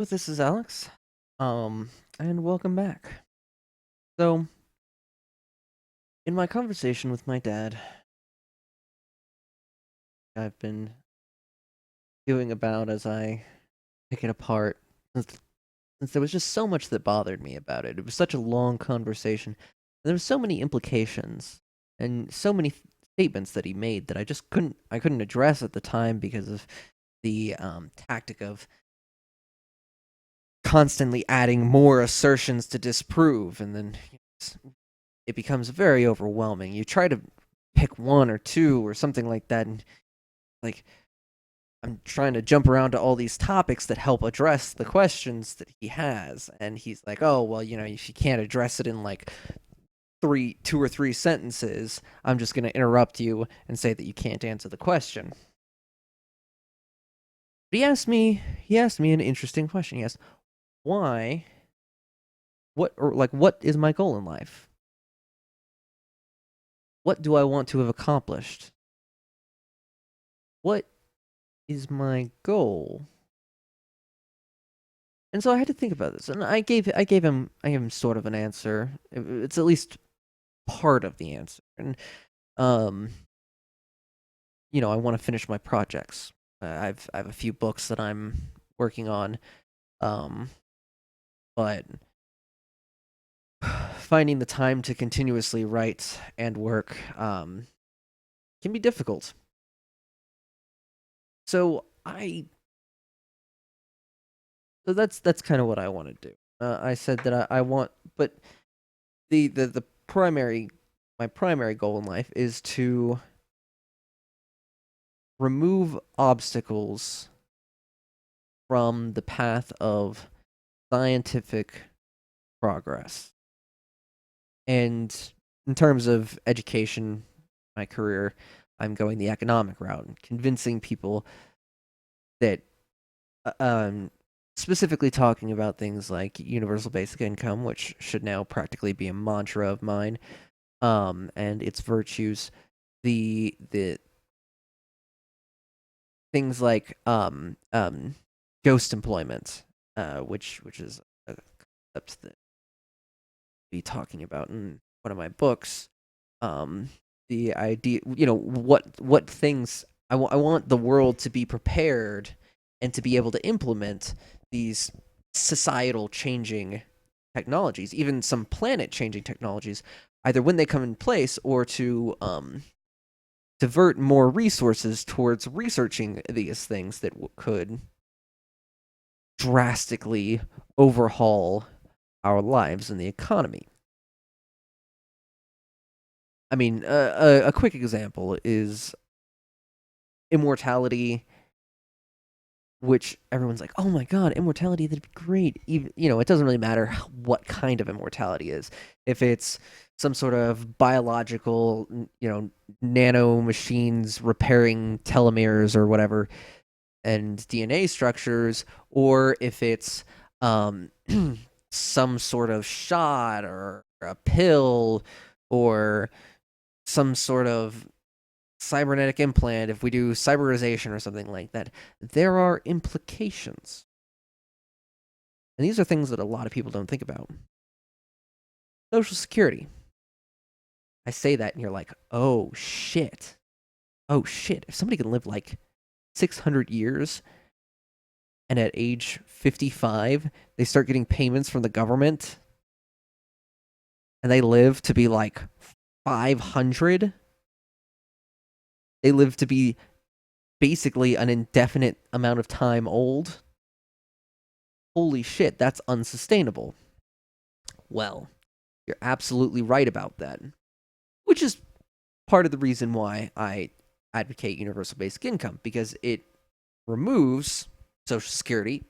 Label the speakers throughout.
Speaker 1: So this is Alex. And welcome back. So, in my conversation with my dad, I've been doing about as I pick it apart, since there was just so much that bothered me about it. It was such a long conversation. And there were so many implications and so many statements that he made that I couldn't address at the time because of the tactic of constantly adding more assertions to disprove, and then it becomes very overwhelming. You try to pick one or two or something like that, and like I'm trying to jump around to all these topics that help address the questions that he has, and he's like, "Oh, well, if you can't address it in like two or three sentences, I'm just going to interrupt you and say that you can't answer the question." But he asked me an interesting question. He asked, "Why? What is my goal in life? What do I want to have accomplished? What is my goal?" And so I had to think about this, and I gave him sort of an answer. It's at least part of the answer, and um, I want to finish my projects. I have a few books that I'm working on, um, but finding the time to continuously write and work can be difficult. So I so that's kind of what I want to do. I said that I want, but the primary my primary goal in life is to remove obstacles from the path of scientific progress. And in terms of education, my career, I'm going the economic route and convincing people that, uh, um, specifically talking about things like universal basic income, which should now practically be a mantra of mine, and its virtues, the things like ghost employment, which is a concept that I'll be talking about in one of my books. Um, the idea, what things I want the world to be prepared and to be able to implement these societal changing technologies, even some planet changing technologies, either when they come in place or to divert more resources towards researching these things that could drastically overhaul our lives and the economy. I mean, a quick example is immortality, which everyone's like, "Oh my god, immortality, that'd be great." Even, it doesn't really matter what kind of immortality is. If it's some sort of biological, nano machines repairing telomeres or whatever, and DNA structures, or if it's um, some sort of shot or a pill or some sort of cybernetic implant, if we do cyberization or something like that, there are implications. And these are things that a lot of people don't think about. Social Security. I say that and you're like, oh shit. Oh shit. If somebody can live like 600 years and at age 55 they start getting payments from the government and they live to be like 500, they live to be basically an indefinite amount of time old. Holy shit, that's unsustainable. Well, you're absolutely right about that, which is part of the reason why I advocate universal basic income, because it removes Social Security,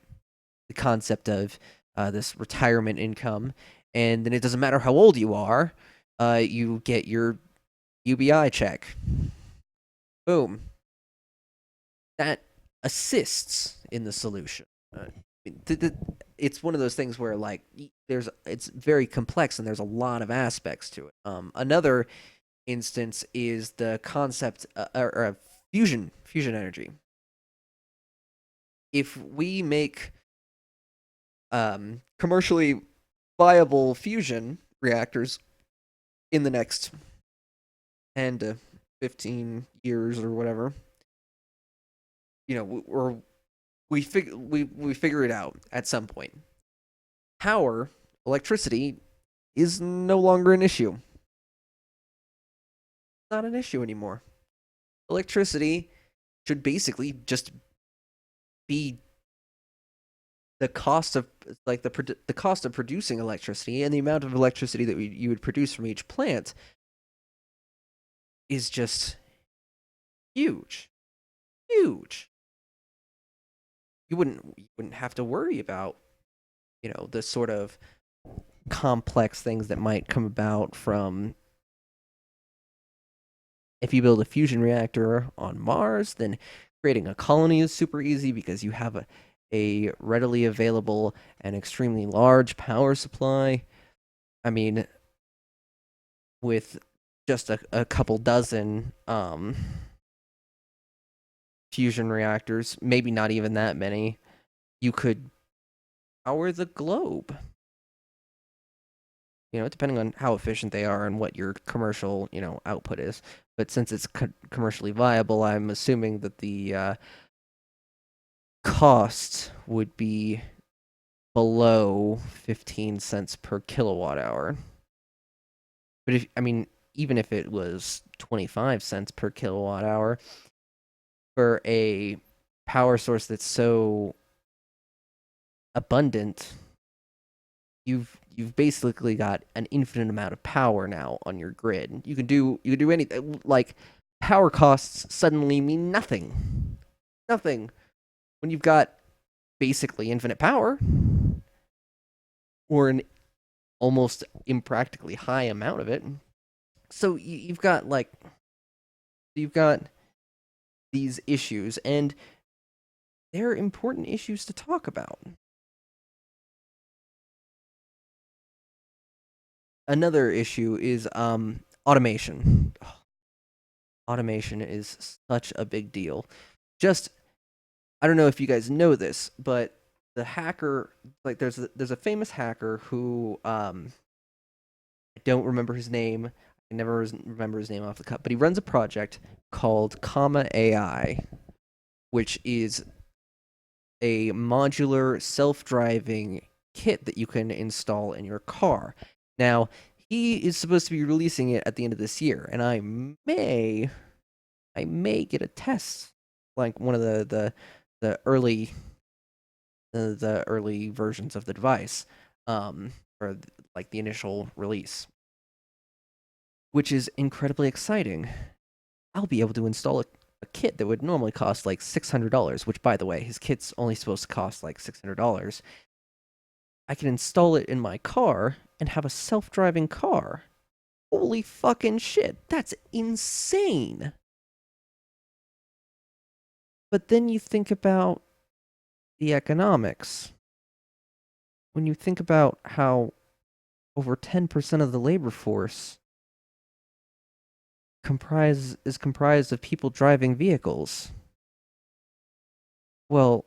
Speaker 1: the concept of this retirement income, and then it doesn't matter how old you are, you get your UBI check. Boom. That assists in the solution. It's one of those things where like it's very complex and there's a lot of aspects to it. Another instance is the concept, or fusion energy. If we make commercially viable fusion reactors in the next 10 to 15 years or whatever, or we figure it out at some point. Power, electricity, is no longer an issue. Not an issue anymore. Electricity should basically just be the cost of the cost of producing electricity, and the amount of electricity that you would produce from each plant is just huge, huge. You wouldn't have to worry about the sort of complex things that might come about from if you build a fusion reactor on Mars. Then creating a colony is super easy because you have a readily available and extremely large power supply. I mean, with just a couple dozen fusion reactors, maybe not even that many, you could power the globe. Depending on how efficient they are and what your commercial, output is. But since it's commercially viable, I'm assuming that the cost would be below 15 cents per kilowatt hour. But even if it was 25 cents per kilowatt hour for a power source that's so abundant, you've basically got an infinite amount of power now on your grid. You can do anything. Like, power costs suddenly mean nothing. Nothing when you've got basically infinite power, or an almost impractically high amount of it. So you've got these issues, and they're important issues to talk about. Another issue is automation. Automation is such a big deal. Just, I don't know if you guys know this, but the hacker, there's a famous hacker who I don't remember his name. I can never remember his name off the cup, but he runs a project called Comma AI, which is a modular self-driving kit that you can install in your car. Now, he is supposed to be releasing it at the end of this year, and I may get a test, like one of the early the early versions of the device, or like the initial release, which is incredibly exciting. I'll be able to install a kit that would normally cost like $600, which, by the way, his kit's only supposed to cost like $600. I can install it in my car and have a self-driving car. Holy fucking shit, that's insane. But then you think about the economics. When you think about how over 10% of the labor force is comprised of people driving vehicles. Well,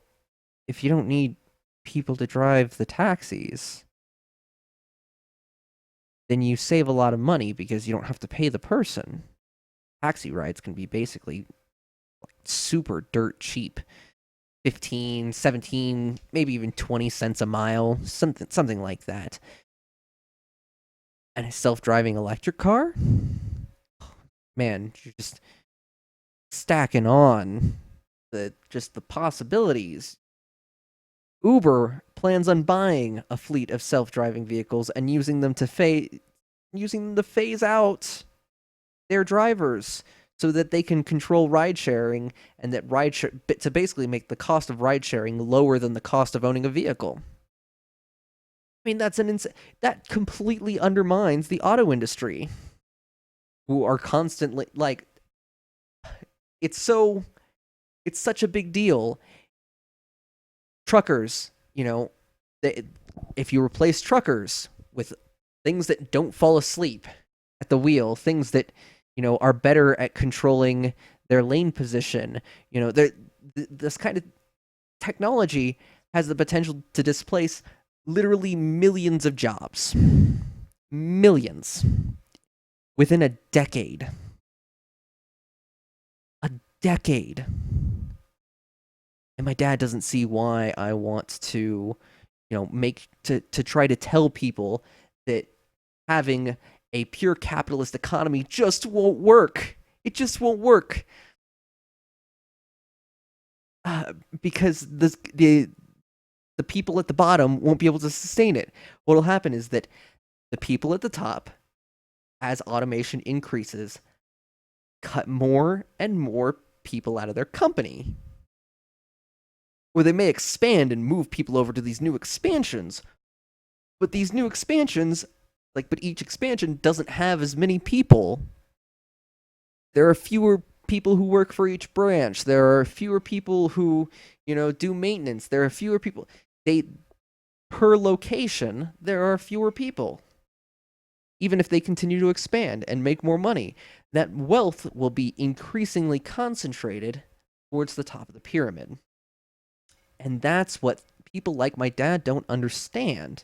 Speaker 1: if you don't need people to drive the taxis, then you save a lot of money because you don't have to pay the person. Taxi rides can be basically super dirt cheap. 15, 17, maybe even 20 cents a mile, something like that. And a self-driving electric car? Man, you're just stacking on the possibilities. Uber plans on buying a fleet of self-driving vehicles and using them to phase out their drivers so that they can control ride sharing, and that to basically make the cost of ride sharing lower than the cost of owning a vehicle. I mean, that completely undermines the auto industry, who are constantly it's such a big deal. Truckers, if you replace truckers with things that don't fall asleep at the wheel, things that are better at controlling their lane position, this kind of technology has the potential to displace Literally millions of jobs. Millions. Within a decade. A decade. And my dad doesn't see why I want to, make to try to tell people that having a pure capitalist economy just won't work. It just won't work. Because the people at the bottom won't be able to sustain it. What'll happen is that the people at the top, as automation increases, cut more and more people out of their company. Or they may expand and move people over to these new expansions. But these new expansions, but each expansion doesn't have as many people. There are fewer people who work for each branch. There are fewer people who, do maintenance. There are fewer people. Per location, there are fewer people. Even if they continue to expand and make more money, that wealth will be increasingly concentrated towards the top of the pyramid. And that's what people like my dad don't understand.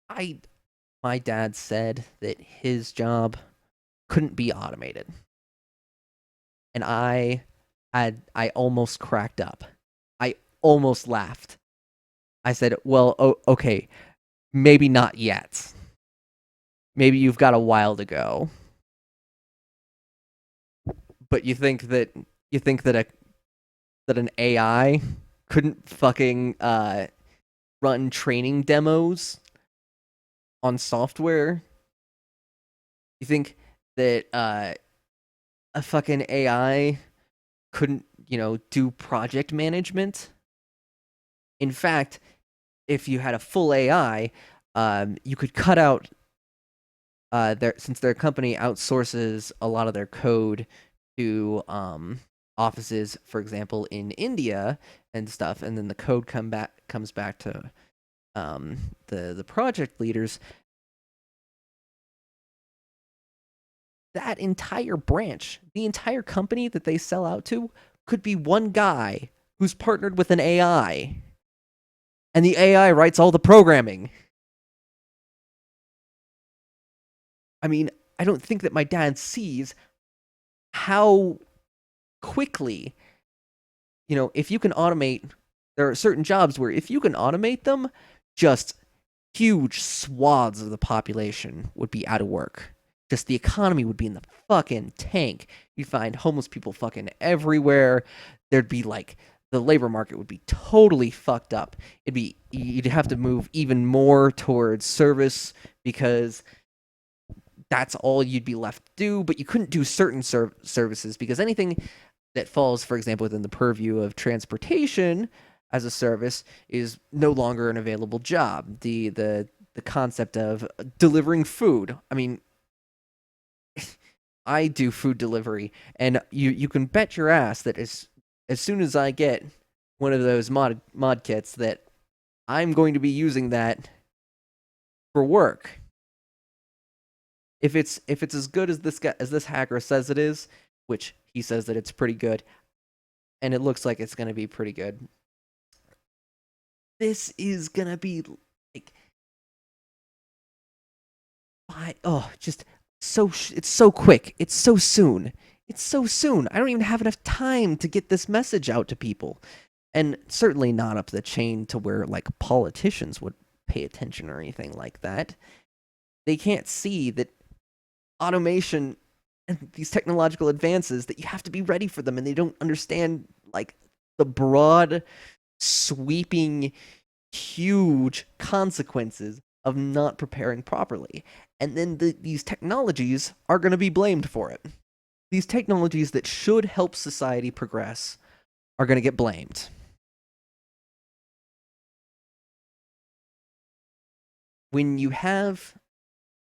Speaker 1: My dad said that his job couldn't be automated. And I almost cracked up. I almost laughed. I said, "Well, okay, maybe not yet. Maybe you've got a while to go." But you think that an AI couldn't fucking run training demos on software? You think that a fucking AI couldn't, do project management? In fact, if you had a full AI, you could cut out since their company outsources a lot of their code to offices, for example, in India and stuff, and then the code comes back to the project leaders. That entire branch, the entire company that they sell out to, could be one guy who's partnered with an AI, and the AI writes all the programming. I mean, I don't think that my dad sees how quickly, if you can automate, there are certain jobs where if you can automate them, just huge swaths of the population would be out of work. Just the economy would be in the fucking tank. You'd find homeless people fucking everywhere. There'd be the labor market would be totally fucked up. You'd have to move even more towards service because that's all you'd be left to do, but you couldn't do certain services because anything that falls, for example, within the purview of transportation as a service is no longer an available job. The concept of delivering food. I mean, I do food delivery, and you can bet your ass that as soon as I get one of those mod kits, that I'm going to be using that for work. If it's as good as this hacker says it is, which he says that it's pretty good, and it looks like it's gonna be pretty good, this is gonna be just it's so quick, it's so soon, I don't even have enough time to get this message out to people, and certainly not up the chain to where politicians would pay attention or anything like that. They can't see that automation and these technological advances, that you have to be ready for them, and they don't understand the broad, sweeping, huge consequences of not preparing properly. And then these technologies are going to be blamed for it. These technologies that should help society progress are going to get blamed. When you have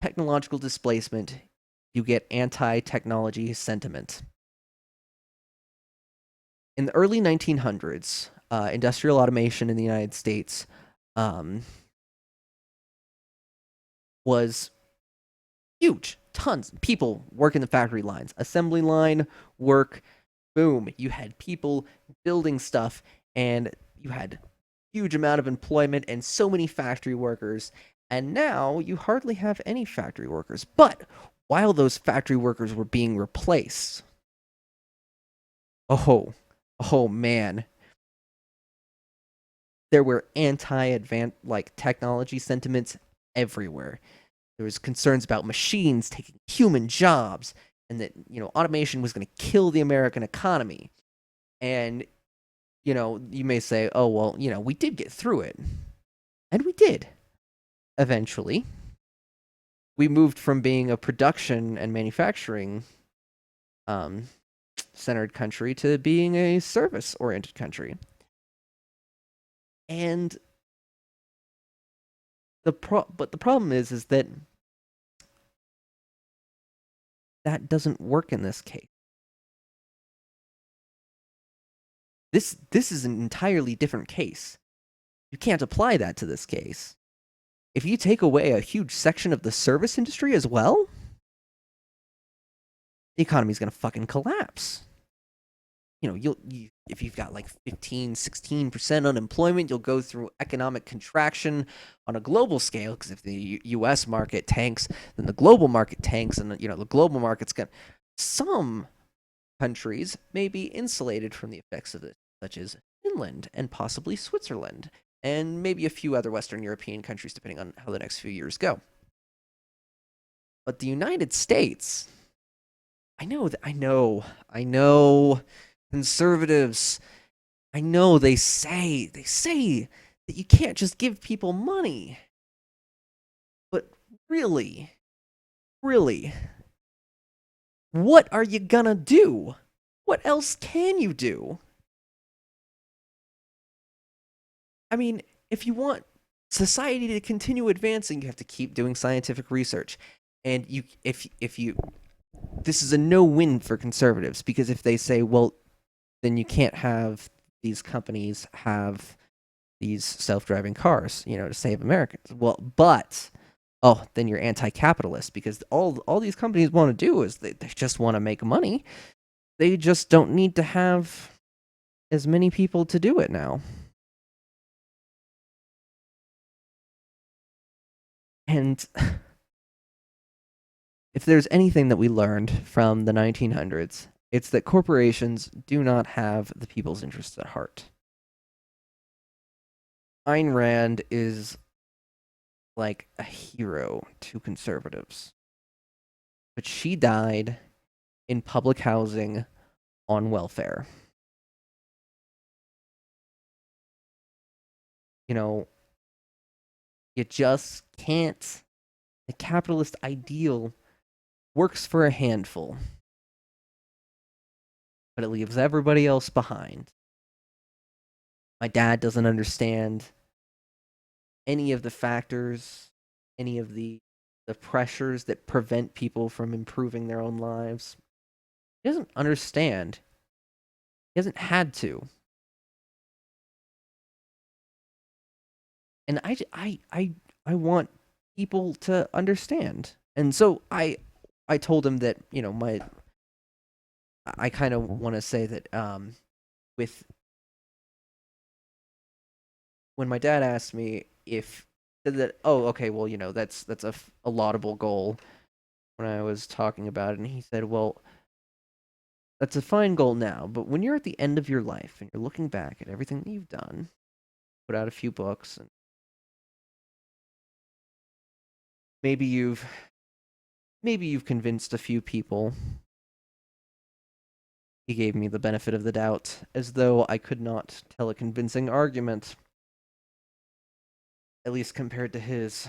Speaker 1: technological displacement, you get anti-technology sentiment. In the early 1900s, industrial automation in the United States was huge. Tons of people working the factory lines, assembly line work, boom. You had people building stuff, and you had huge amount of employment and so many factory workers. And now you hardly have any factory workers. But while those factory workers were being replaced, oh, oh man, there were anti-advanced like technology sentiments everywhere. There was concerns about machines taking human jobs, and that automation was going to kill the American economy. And you may say, oh well, we did get through it, and we did eventually. We moved from being a production and manufacturing um, centered country to being a service oriented country. And but the problem is that that doesn't work in this case. This is an entirely different case. You can't apply that to this case. If you take away a huge section of the service industry as well, the economy's going to fucking collapse. If you've got like 15, 16% unemployment, you'll go through economic contraction on a global scale, because if the US market tanks, then the global market tanks, and the global market's going to, some countries may be insulated from the effects of this, such as Finland and possibly Switzerland, and maybe a few other Western European countries, depending on how the next few years go. But the United States, I know, conservatives, I know they say that you can't just give people money. But really, what are you gonna do? What else can you do? I mean, if you want society to continue advancing, you have to keep doing scientific research. And if you this is a no-win for conservatives, because if they say, well, then you can't have these companies have these self-driving cars, to save Americans. Well, but then you're anti-capitalist, because all these companies want to do is they just want to make money. They just don't need to have as many people to do it now. And if there's anything that we learned from the 1900s, it's that corporations do not have the people's interests at heart. Ayn Rand is like a hero to conservatives. But she died in public housing on welfare. You just can't. The capitalist ideal works for a handful, but it leaves everybody else behind. My dad doesn't understand any of the factors, any of the pressures that prevent people from improving their own lives. He doesn't understand. He hasn't had to. And I want people to understand. And so I told him that, I kind of want to say that with when my dad asked me if that, oh, okay, well, that's a laudable goal, when I was talking about it, and he said, well, that's a fine goal now, but when you're at the end of your life and you're looking back at everything that you've done, put out a few books, and maybe you've convinced a few people. He gave me the benefit of the doubt, as though I could not tell a convincing argument, at least compared to his.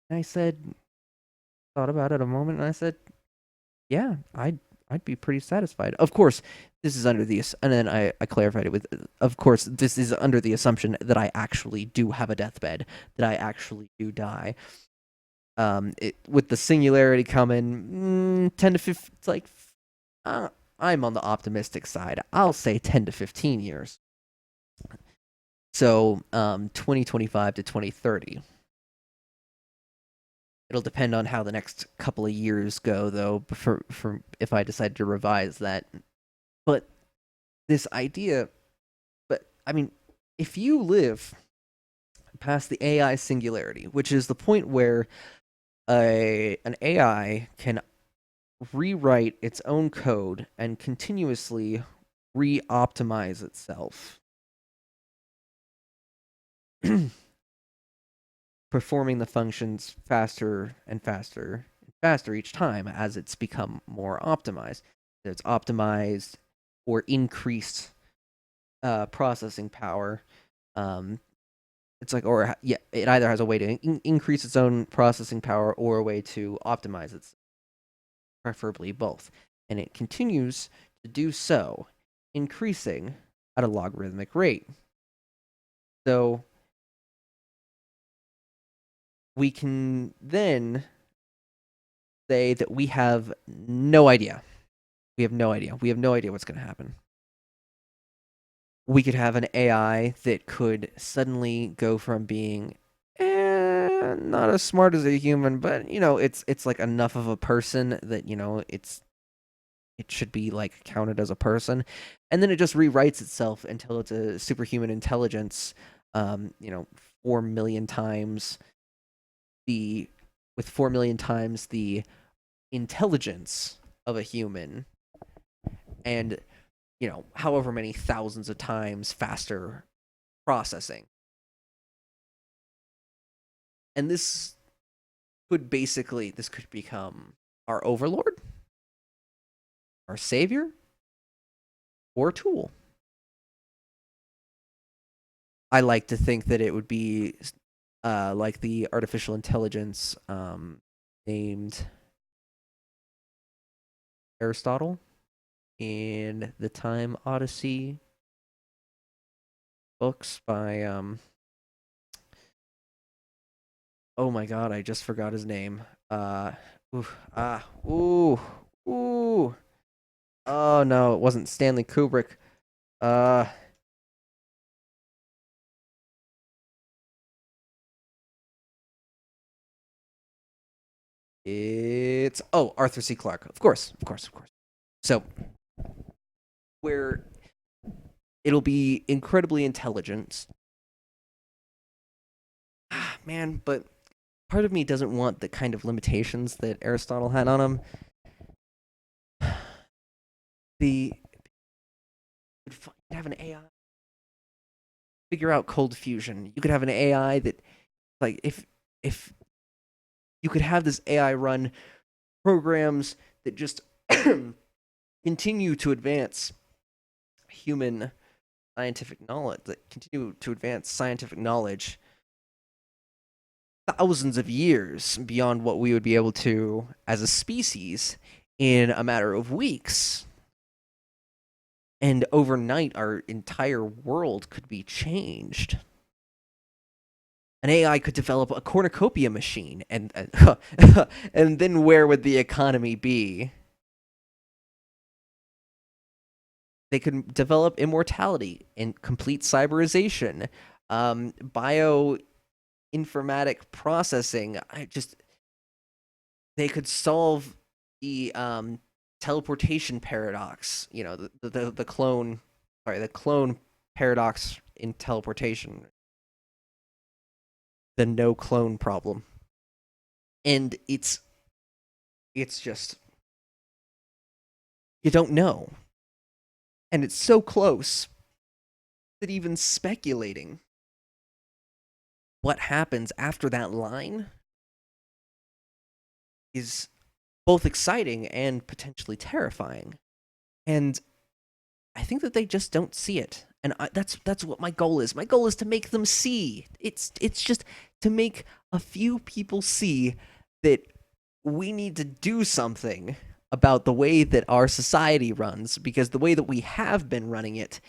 Speaker 1: And I thought about it a moment, and I said, yeah, I'd be pretty satisfied. Of course, this is under the, and then I clarified it with, of course, this is under the assumption that I actually do have a deathbed, that I actually do die. With the singularity coming, 10 to 15, it's like, I'm on the optimistic side. I'll say 10 to 15 years. So, 2025 to 2030. It'll depend on how the next couple of years go, though, for if I decide to revise that. But this idea, but I mean, if you live past the AI singularity, which is the point where an AI can rewrite its own code and continuously re-optimize itself, performing the functions faster and faster and faster each time as it's become more optimized. It's optimized or increased processing power. Um, it's like, or yeah, it either has a way to increase its own processing power or a way to optimize its, preferably both. And it continues to do so, increasing at a logarithmic rate. So we can then say that we have no idea. We have no idea. We have no idea what's going to happen. We could have an AI that could suddenly go from being not as smart as a human, but it's like enough of a person that it should be like counted as a person, and then it just rewrites itself until it's a superhuman intelligence. 4 million times the with 4 million times the intelligence of a human, and however many thousands of times faster processing. And this could become our overlord, our savior, or tool. I like to think that it would be like the artificial intelligence named Aristotle in the Time Odyssey books by oh my god, I just forgot his name. Ooh, ooh, ooh. Oh no, it wasn't Stanley Kubrick. Uh, it's Arthur C. Clarke. Of course, of course, of course. So where it'll be incredibly intelligent. Man, but part of me doesn't want the kind of limitations that Aristotle had on him. The you could have an AI figure out cold fusion. You could have an AI that, like, if you could have this AI run programs that just continue to advance human scientific knowledge, that continue to advance scientific knowledge thousands of years beyond what we would be able to as a species in a matter of weeks. And overnight, our entire world could be changed. An AI could develop a cornucopia machine, and then where would the economy be? They could develop immortality and complete cyberization, bioinformatic processing. They could solve the teleportation paradox. The clone, sorry, the clone paradox in teleportation, the no clone problem, and it's just you don't know, and it's so close that even speculating what happens after that line is both exciting and potentially terrifying. And I think that they just don't see it. And that's what my goal is. My goal is to make them see. It's just to make a few people see that we need to do something about the way that our society runs, because the way that we have been running it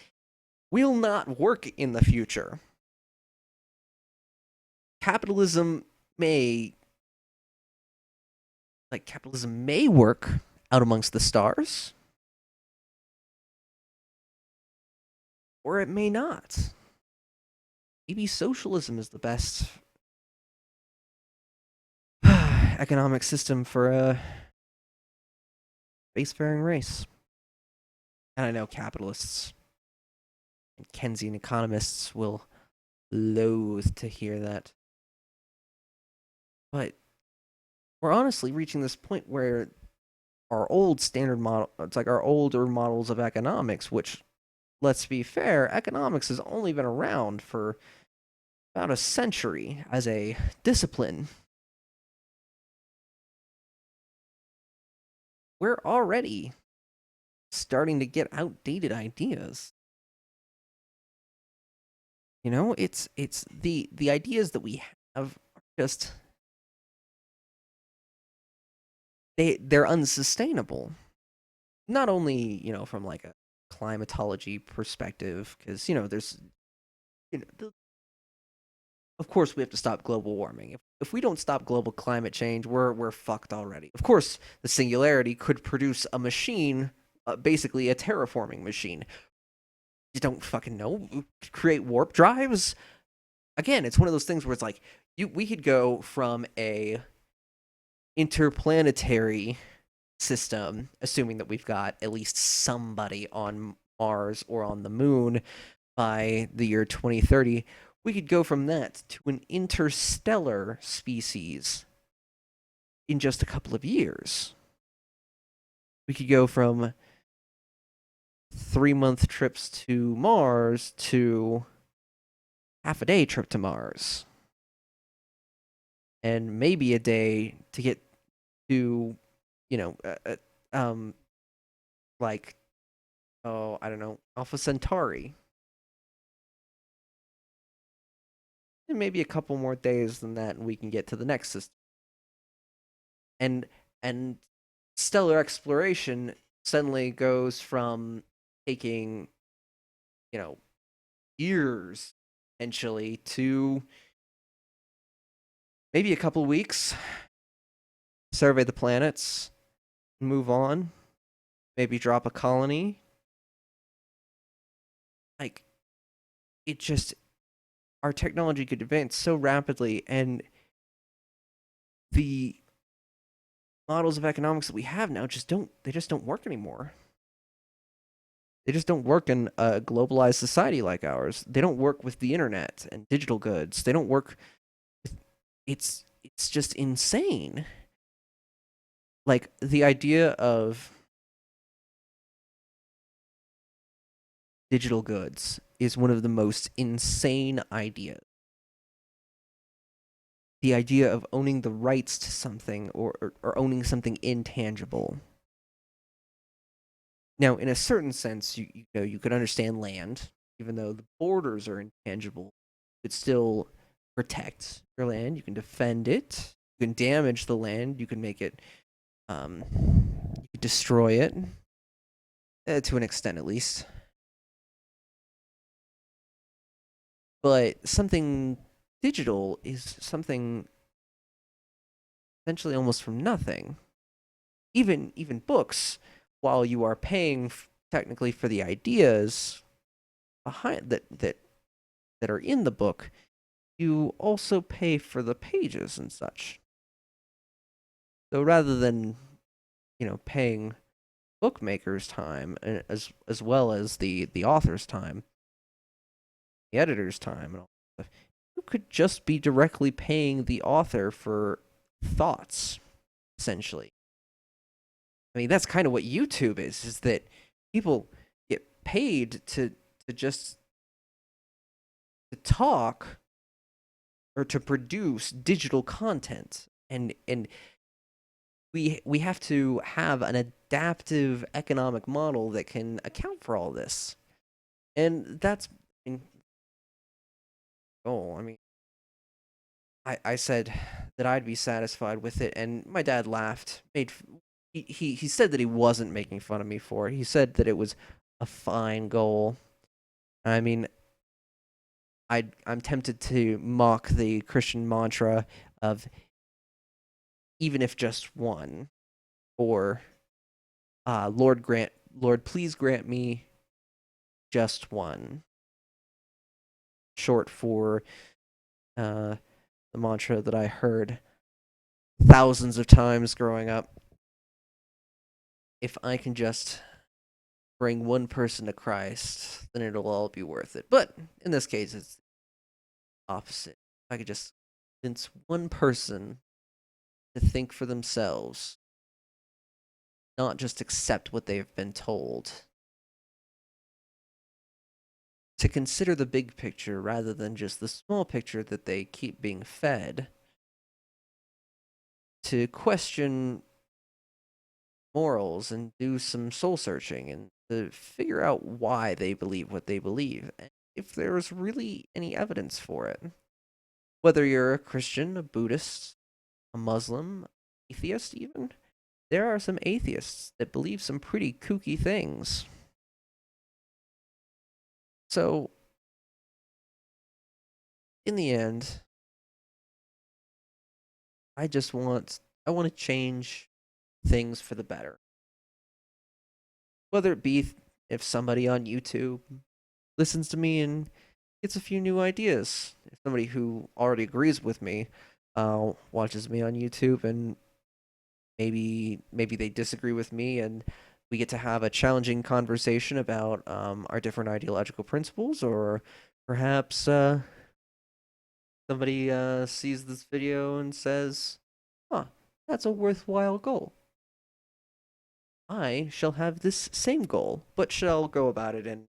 Speaker 1: will not work in the future. Capitalism may capitalism may work out amongst the stars, or it may not. Maybe socialism is the best economic system for a spacefaring race. And I know capitalists Keynesian economists will loathe to hear that. But we're honestly reaching this point where our old standard model, it's like our older models of economics, which, let's be fair, economics has only been around for about a century as a discipline. We're already starting to get outdated ideas. It's the ideas that we have are just they're unsustainable. Not only, from like a climatology perspective, because there's you know the, of course we have to stop global warming. If we don't stop global climate change, we're fucked already. Of course, the singularity could produce a machine, basically a terraforming machine. You don't fucking know. Create warp drives. Again, it's one of those things where it's like we could go from a interplanetary system, assuming that we've got at least somebody on Mars or on the moon by the year 2030, we could go from that to an interstellar species in just a couple of years. We could go from 3-month trips to Mars to half a day trip to Mars. And maybe a day to get to, you know, like, oh, I don't know, Alpha Centauri. And maybe a couple more days than that, and we can get to the next system. And stellar exploration suddenly goes from taking, you know, years potentially to maybe a couple weeks, survey the planets, move on, maybe drop a colony. Like, it just, our technology could advance so rapidly, and the models of economics that we have now just don't work anymore. They just don't work in a globalized society like ours. They don't work with the internet and digital goods. They don't work with, it's just insane. Like, the idea of digital goods is one of the most insane ideas. The idea of owning the rights to something, or owning something intangible. Now, in a certain sense, you could understand land, even though the borders are intangible. You could still protect your land. You can defend it. You can damage the land. You can make it. You could destroy it, to an extent, at least. But something digital is something essentially almost from nothing. Even books, while you are paying technically for the ideas behind that are in the book, you also pay for the pages and such. So rather than, paying bookmakers' time, as well as the author's time, the editor's time, and all that stuff, you could just be directly paying the author for thoughts, essentially. I mean, that's kind of what YouTube is that people get paid to just to talk or to produce digital content, and we have to have an adaptive economic model that can account for all this. And that's, I mean, oh, I mean, I said that I'd be satisfied with it, and my dad laughed. He said that he wasn't making fun of me for it. He said that it was a fine goal. I mean, I'm tempted to mock the Christian mantra of even if just one, or Lord, please grant me just one. Short for the mantra that I heard thousands of times growing up. If I can just bring one person to Christ, then it'll all be worth it. But in this case, it's the opposite. If I could just convince one person to think for themselves, not just accept what they've been told, to consider the big picture rather than just the small picture that they keep being fed, to question morals and do some soul searching and to figure out why they believe what they believe and if there's really any evidence for it. Whether you're a Christian, a Buddhist, a Muslim, atheist, even, there are some atheists that believe some pretty kooky things. So, in the end, I want to change things for the better. Whether it be if somebody on YouTube listens to me and gets a few new ideas. If somebody who already agrees with me watches me on YouTube and maybe they disagree with me and we get to have a challenging conversation about our different ideological principles, or perhaps somebody sees this video and says, "Huh, that's a worthwhile goal. I shall have this same goal, but shall go about it in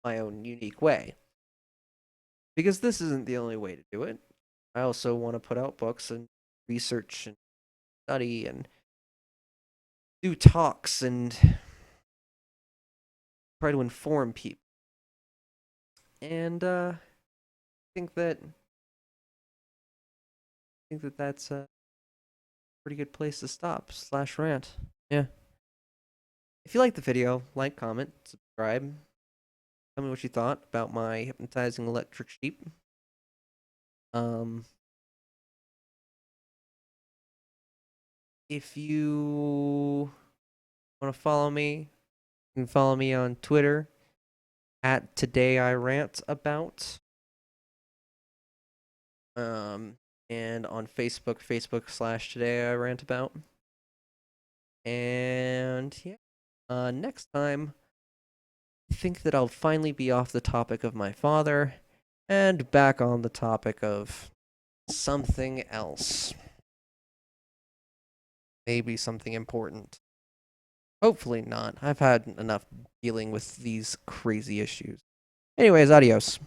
Speaker 1: my own unique way." Because this isn't the only way to do it. I also want to put out books and research and study and do talks and try to inform people. And I think that that's a pretty good place to stop. Slash rant. Yeah. If you liked the video, like, comment, subscribe. Tell me what you thought about my hypnotizing electric sheep. Um, if you want to follow me, you can follow me on Twitter at Today I Rant About. And on Facebook, Facebook/Today I Rant About. And yeah, next time, I think that I'll finally be off the topic of my father and back on the topic of something else. Maybe something important. Hopefully not. I've had enough dealing with these crazy issues. Anyways, adios.